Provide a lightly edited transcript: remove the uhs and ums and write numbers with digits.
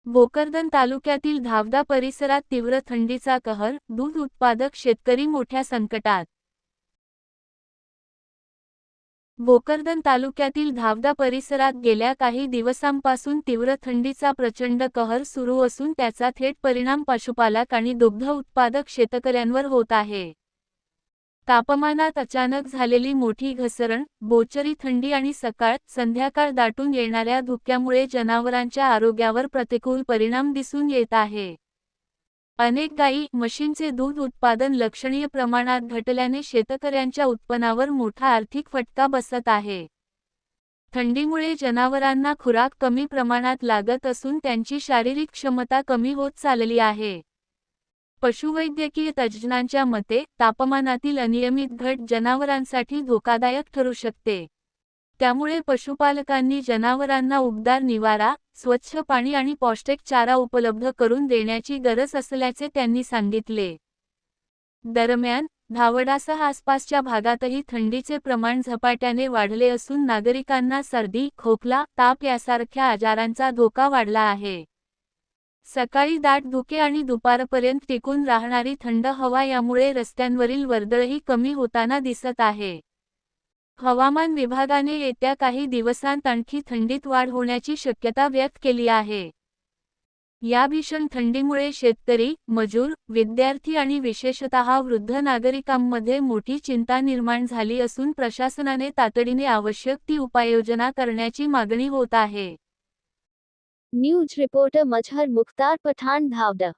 भोकरदन तालुक्यातील धावदा परिसरात तीव्र थंडीचा कहर, दूध उत्पादक शेतकरी मोठ्या संकटात. भोकरदन तालुक्यातील धावदा परिसरात गेल्या काही दिवसांपासून तीव्र थंडीचा प्रचंड कहर सुरू असून त्याचा थेट परिणाम पशुपालक आणि दुग्ध उत्पादक शेतकऱ्यांवर होत आहे. तापमानात अचानक झालेली मोठी घसरण, बोचरी थंडी आणि सकाळ संध्याकाळ दाटून येणाऱ्या धुक्यामुळे जनावरांच्या आरोग्यावर प्रतिकूल परिणाम दिसून येत आहे. अनेक गायी, म्हशींचे दूध उत्पादन लक्षणीय प्रमाणात घटल्याने शेतकऱ्यांच्या उत्पन्नावर मोठा आर्थिक फटका बसत आहे. थंडीमुळे जनावरांना खुराक कमी प्रमाणात लागत असून त्यांची शारीरिक क्षमता कमी होत चालली आहे. पशुवैद्यकीय तज्ज्ञांच्या मते, तापमानातील अनियमित घट जनावरांसाठी धोकादायक ठरू शकते. त्यामुळे पशुपालकांनी जनावरांना उबदार निवारा, स्वच्छ पाणी आणि पौष्टिक चारा उपलब्ध करून देण्याची गरज असल्याचे त्यांनी सांगितले. दरम्यान, धावडासह आसपासच्या भागातही थंडीचे प्रमाण झपाट्याने वाढले असून नागरिकांना सर्दी, खोकला, ताप यासारख्या आजारांचा धोका वाढला आहे. सकाळी दाट धुके आणि दुपारपर्यंत टिकून राहणारी थंड हवा यामुळे रस्त्यांवरील वर्दळही कमी होताना दिसत आहे. हवामान विभागाने येत्या काही दिवसांत आणखी थंडीत वाढ होण्याची शक्यता व्यक्त केली आहे. या भीषण थंडीमुळे शेतकरी, मजूर, विद्यार्थी आणि विशेषतः वृद्ध नागरिकांमध्ये मोठी चिंता निर्माण झाली असून प्रशासनाने तातडीने आवश्यक ती उपाययोजना करण्याची मागणी होत आहे. न्यूज रिपोर्टर मजहर मुख्तार पठान, धावडा.